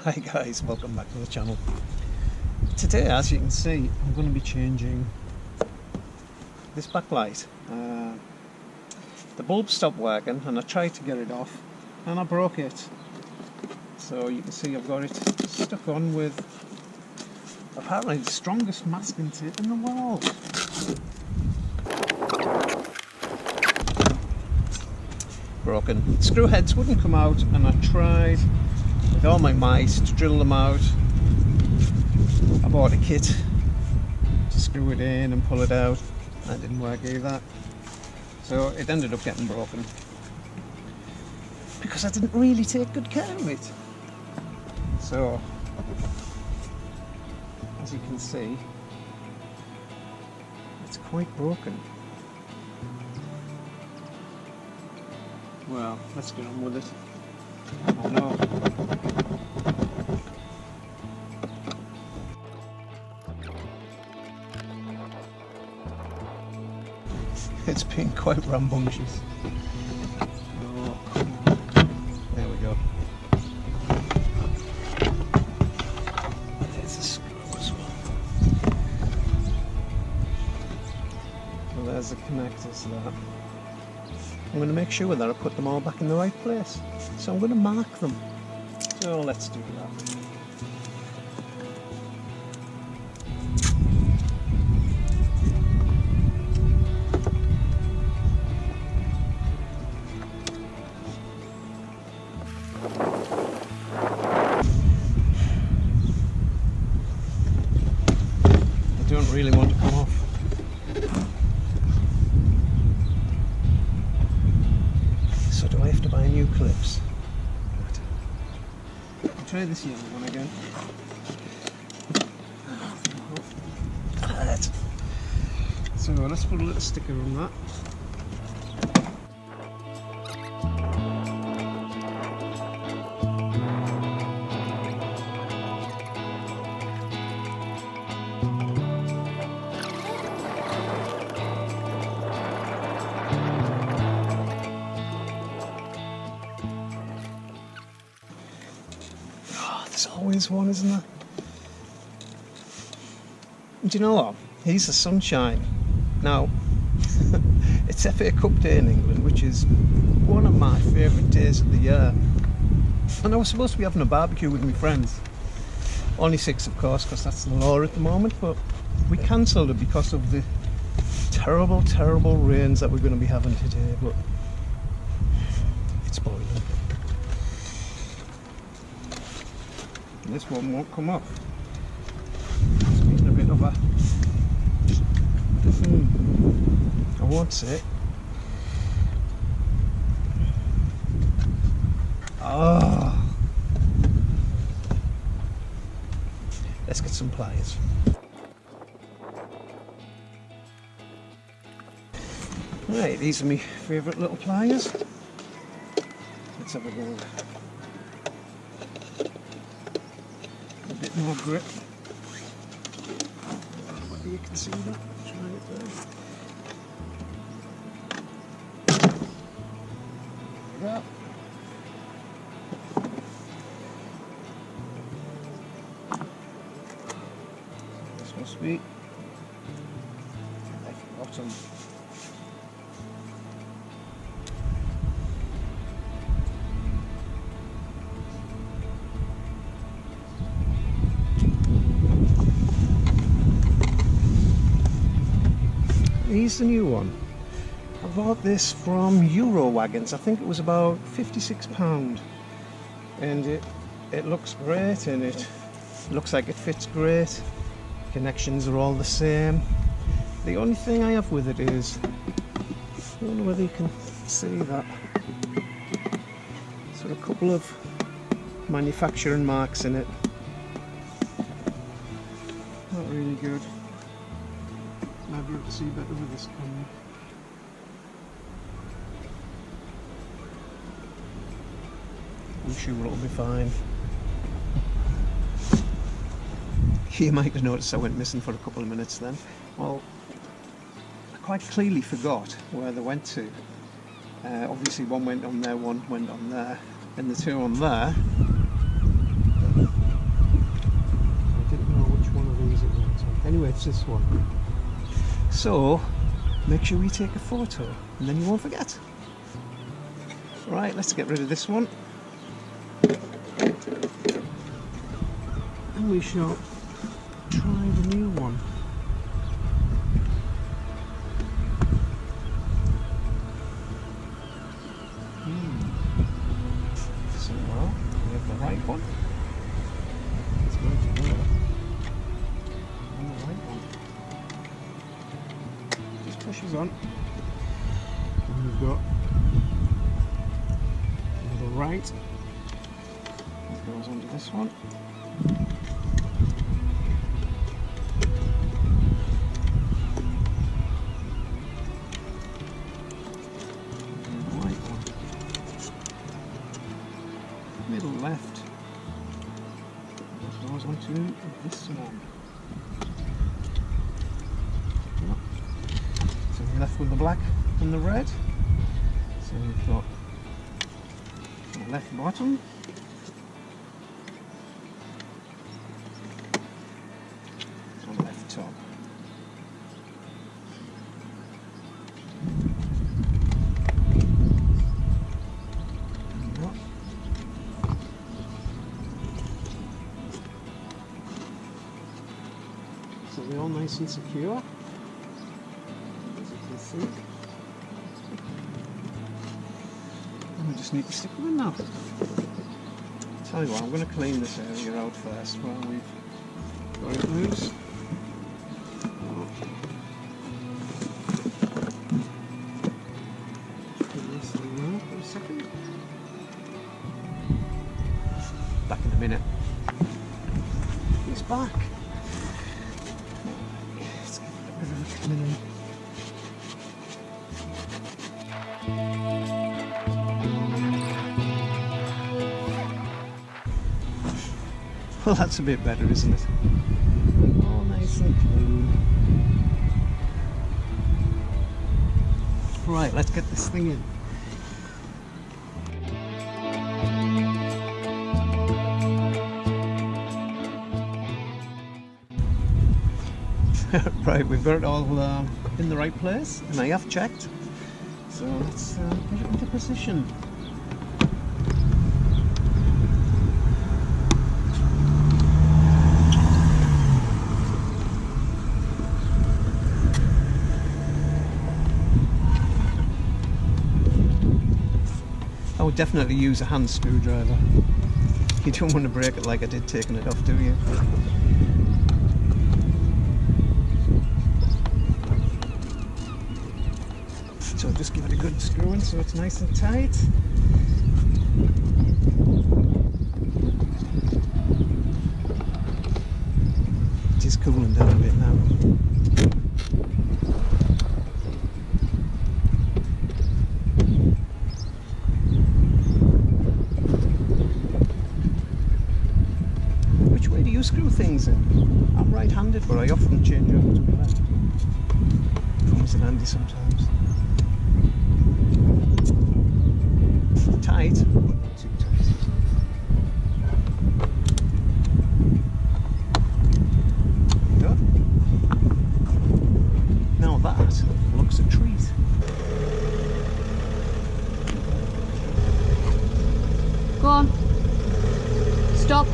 Hi guys, welcome back to the channel. Today, as you can see, I'm going to be changing this backlight. The bulb stopped working and I tried to get it off and I broke it. So you can see I've got it stuck on with apparently the strongest masking tape in the world. Broken. Screw heads wouldn't come out and I tried with all my might to drill them out. I bought a kit to screw it in and pull it out. That didn't work either. So it ended up getting broken because I didn't really take good care of it. So, as you can see, it's quite broken. Well, let's get on with it. Oh no. It's been quite rambunctious. Oh, come on. There we go. There's a screw as well. Well, there's the connectors there. I'm going to make sure that I put them all back in the right place. So I'm going to mark them. So let's do that. I don't really want to come off. So do I have to buy new clips? I'll try this yellow one again. Right. So let's put a little sticker on that. There's always one, isn't there? Do you know what? Here's the sunshine. Now, it's FA Cup Day in England, which is one of my favourite days of the year. And I was supposed to be having a barbecue with my friends. Only 6, of course, because that's the law at the moment, but we cancelled it because of the terrible, terrible rains that we're going to be having today, but it's boiling. This one won't come off. It's been a bit of a... I won't say. Oh. Let's get some pliers. Right, these are my favourite little pliers. Let's have a go. A bit more grip. Maybe you can see that. Try it there. There we go. This must be like the bottom. Here's the new one. I bought this from Euro Wagons. I think it was about £56, and it looks great, and it looks like it fits great. Connections are all the same. The only thing I have with it is, I don't know whether you can see that. So a couple of manufacturing marks in it. Not really good. Might be able to see better with this camera. I'm sure it'll be fine. You might have noticed I went missing for a couple of minutes then. Well, I quite clearly forgot where they went to. Obviously one went on there, one went on there, and the two on there Anyway, it's this one. So, make sure you take a photo and then you won't forget. Right, let's get rid of this one. And we shall try the new one. So, well, we have the right one. It's going to go on the right one. Just pushes on. And we've got a little right. It goes onto this one. Middle left goes onto this one. So we're left with the black and the red. So we've got the left bottom, and left top. So they're all nice and secure, as you can see. And we just need to stick them in now. Tell you what, I'm going to clean this area out first while we've got it loose. Put this in there for a second. Back in a minute. He's back. Well, that's a bit better, isn't it? All nice and clean. Right, let's get this thing in. Right, we've got it all in the right place, and I have checked. So let's get it into position. I would definitely use a hand screwdriver. You don't want to break it like I did taking it off, do you? So just give it a good screw in so it's nice and tight. It is cooling down a bit now. Which way do you screw things in? I'm right-handed, but I often change over to my left. Comes in handy sometimes. Tight, but not too tight. Good. Now that looks a treat. Go on. Stop.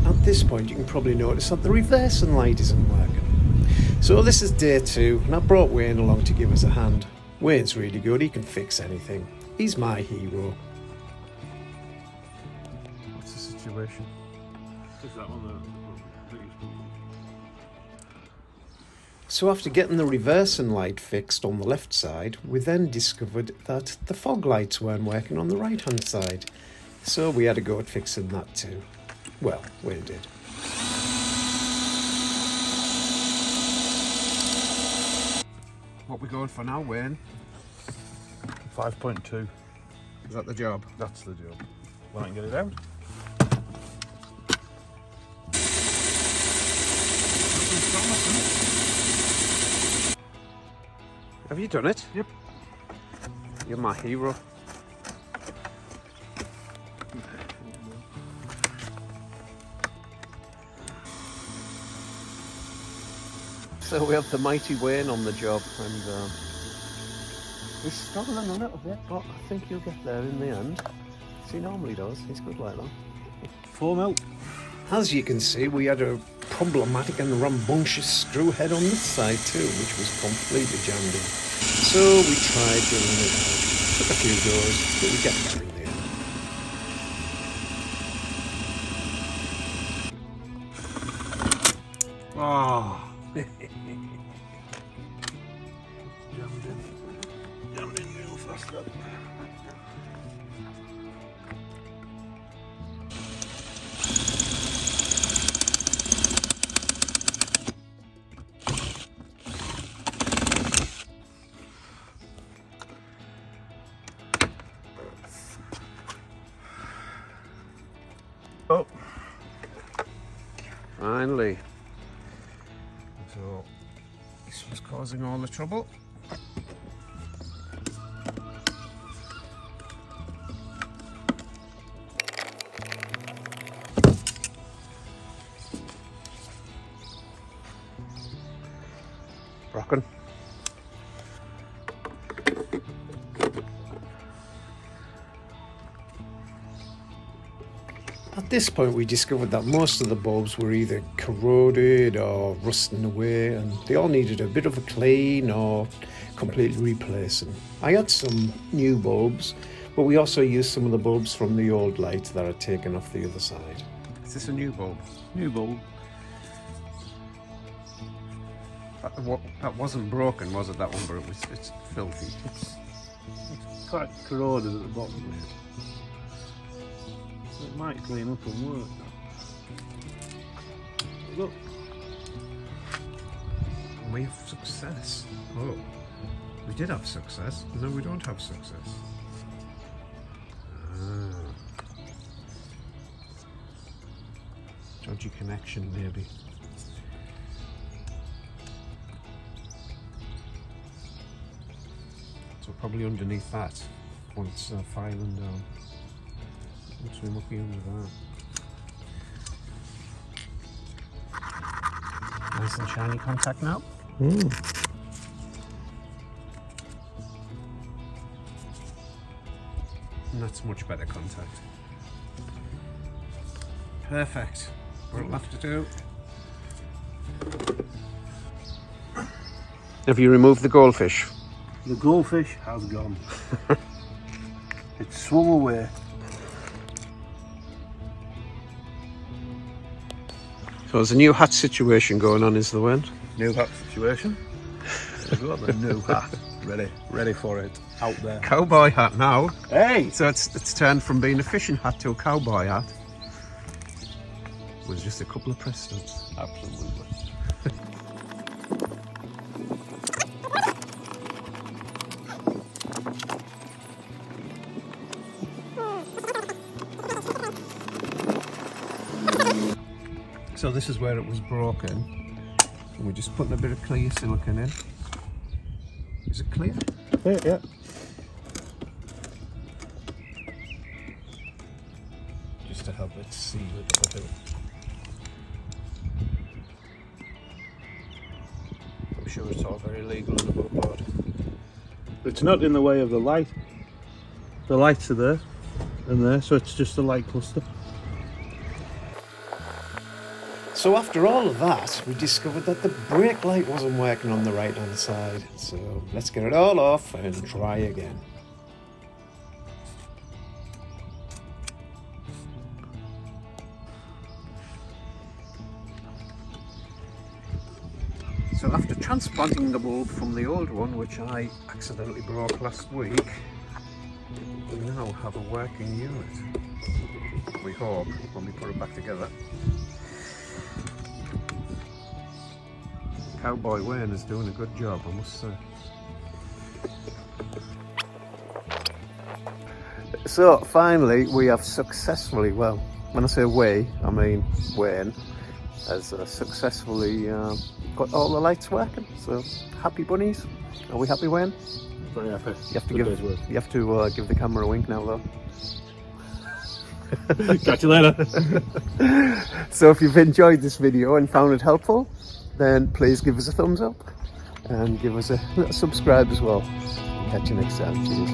At this point you can probably notice that the reversing light isn't working. So this is day 2 and I brought Wayne along to give us a hand. Wayne's really good, he can fix anything. He's my hero. What's the situation? Is that one So after getting the reversing light fixed on the left side, we then discovered that the fog lights weren't working on the right hand side. So we had a go at fixing that too. Well, Wayne did. What we going for now, Wayne? 5.2. Is that the job? That's the job. When I can get it out. Have you done it? Yep. You're my hero. So we have the mighty Wayne on the job, and he's struggling a little bit, but I think he'll get there in the end. As he normally does. He's good like that. 4 mil. As you can see, we had a problematic and rambunctious screw head on this side too, which was completely jammed in. So we tried drilling it out. Took a few goes, but we get there in the end. Oh. Jammed in real fast. Oh. Finally. So this was causing all the trouble. Broken. At this point we discovered that most of the bulbs were either corroded or rusting away, and they all needed a bit of a clean or completely replacing. I had some new bulbs, but we also used some of the bulbs from the old lights that I'd taken off the other side. Is this a new bulb? New bulb. That wasn't broken, was it, that one? But it's filthy. It's quite corroded at the bottom of it. It might clean up and work. Look. We have success. Oh, we did have success. No, we don't have success. Dodgy connection, maybe. So probably underneath that, once filing down. Looks we mucky under that. Nice and shiny contact now. And that's much better contact. Perfect. What'll have to do. Have you removed the goldfish? The goldfish has gone. It's swum away. So there's a new hat situation going on, is the wind? New hat situation. We've got the new hat ready for it out there. Cowboy hat now. Hey! So it's turned from being a fishing hat to a cowboy hat. It was just a couple of press studs. Absolutely. So this is where it was broken, and we're just putting a bit of clear silicone in. Is it clear? Yeah. Just to help it seal it a bit. I'm sure it's all very legal and above board. It's not in the way of the light. The lights are there and there, so it's just a light cluster. So after all of that, we discovered that the brake light wasn't working on the right hand side. So let's get it all off and try again. So after transplanting the bulb from the old one, which I accidentally broke last week, we now have a working unit. We hope, when we put it back together. Cowboy Wayne is doing a good job, I must say. So finally we have successfully, well, when I say we, I mean Wayne, has successfully got all the lights working. So happy bunnies. Are we happy, Wayne? Very happy. You have to Good day's work. give the camera a wink now, though. Catch you later. So if you've enjoyed this video and found it helpful, then please give us a thumbs up and give us a little subscribe as well. Catch you next time. Cheers.